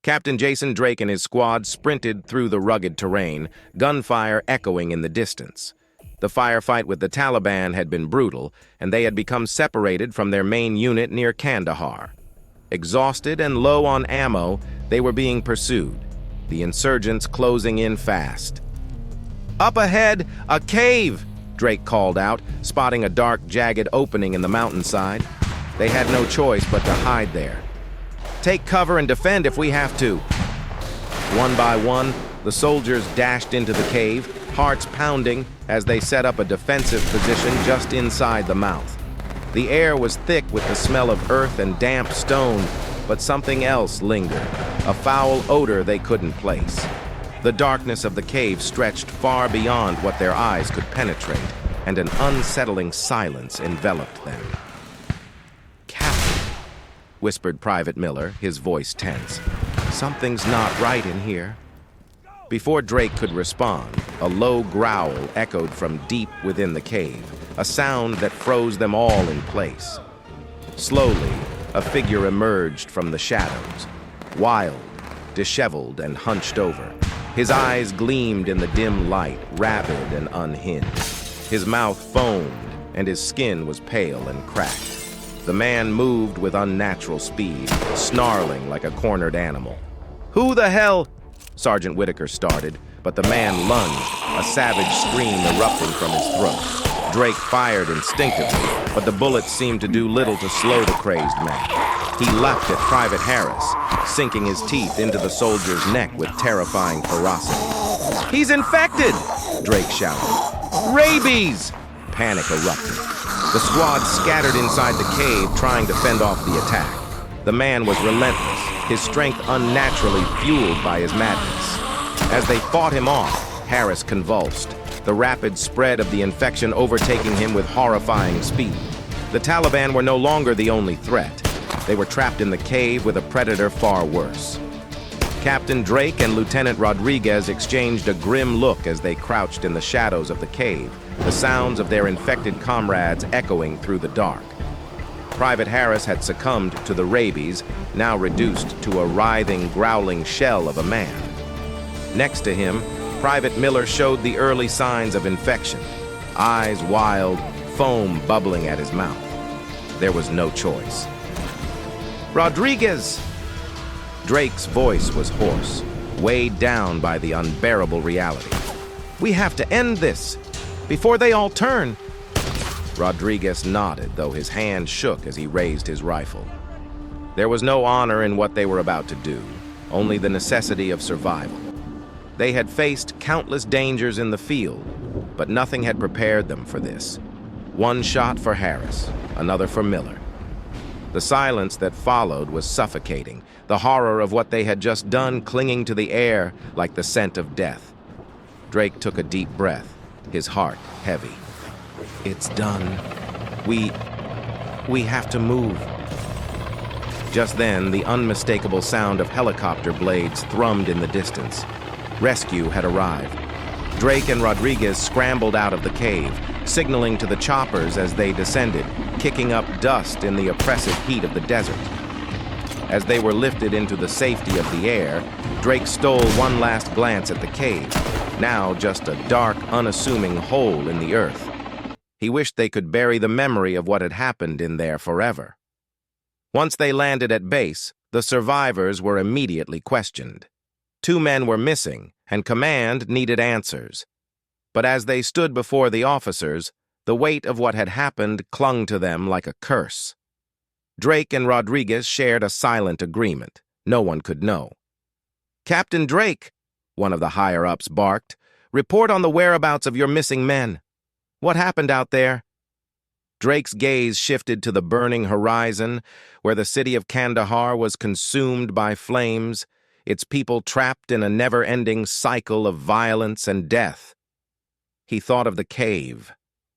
Captain Jason Drake and his squad sprinted through the rugged terrain, gunfire echoing in the distance. The firefight with the Taliban had been brutal, and they had become separated from their main unit near Kandahar. Exhausted and low on ammo, they were being pursued, the insurgents closing in fast. "Up ahead, a cave!" Drake called out, spotting a dark, jagged opening in the mountainside. They had no choice but to hide there. "Take cover and defend if we have to." One by one, the soldiers dashed into the cave, hearts pounding as they set up a defensive position just inside the mouth. The air was thick with the smell of earth and damp stone, but something else lingered, a foul odor they couldn't place. The darkness of the cave stretched far beyond what their eyes could penetrate, and an unsettling silence enveloped them. "Captain," whispered Private Miller, his voice tense. "Something's not right in here." Before Drake could respond, a low growl echoed from deep within the cave, a sound that froze them all in place. Slowly, a figure emerged from the shadows, wild, disheveled, and hunched over. His eyes gleamed in the dim light, rabid and unhinged. His mouth foamed, and his skin was pale and cracked. The man moved with unnatural speed, snarling like a cornered animal. "Who the hell?" Sergeant Whitaker started, but the man lunged, a savage scream erupting from his throat. Drake fired instinctively, but the bullets seemed to do little to slow the crazed man. He leapt at Private Harris, sinking his teeth into the soldier's neck with terrifying ferocity. "He's infected!" Drake shouted. "Rabies!" Panic erupted. The squad scattered inside the cave, trying to fend off the attack. The man was relentless, his strength unnaturally fueled by his madness. As they fought him off, Harris convulsed, the rapid spread of the infection overtaking him with horrifying speed. The Taliban were no longer the only threat. They were trapped in the cave with a predator far worse. Captain Drake and Lieutenant Rodriguez exchanged a grim look as they crouched in the shadows of the cave, the sounds of their infected comrades echoing through the dark. Private Harris had succumbed to the rabies, now reduced to a writhing, growling shell of a man. Next to him, Private Miller showed the early signs of infection, eyes wild, foam bubbling at his mouth. There was no choice. "Rodriguez!" Drake's voice was hoarse, weighed down by the unbearable reality. "We have to end this, before they all turn." Rodriguez nodded, though his hand shook as he raised his rifle. There was no honor in what they were about to do, only the necessity of survival. They had faced countless dangers in the field, but nothing had prepared them for this. One shot for Harris, another for Miller. The silence that followed was suffocating, the horror of what they had just done clinging to the air like the scent of death. Drake took a deep breath, his heart heavy. "It's done. We have to move." Just then, the unmistakable sound of helicopter blades thrummed in the distance. Rescue had arrived. Drake and Rodriguez scrambled out of the cave, signaling to the choppers as they descended, kicking up dust in the oppressive heat of the desert. As they were lifted into the safety of the air, Drake stole one last glance at the cave, now just a dark, unassuming hole in the earth. He wished they could bury the memory of what had happened in there forever. Once they landed at base, the survivors were immediately questioned. 2 men were missing, and command needed answers. But as they stood before the officers, the weight of what had happened clung to them like a curse. Drake and Rodriguez shared a silent agreement. No one could know. "Captain Drake," one of the higher-ups barked, "report on the whereabouts of your missing men. What happened out there?" Drake's gaze shifted to the burning horizon, where the city of Kandahar was consumed by flames, its people trapped in a never-ending cycle of violence and death. He thought of the cave,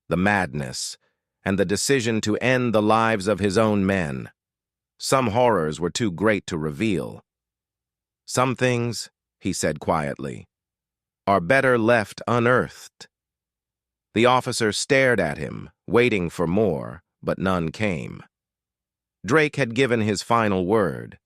the madness, and the decision to end the lives of his own men. Some horrors were too great to reveal. "Some things," he said quietly, "are better left unearthed." The officer stared at him, waiting for more, but none came. Drake had given his final word.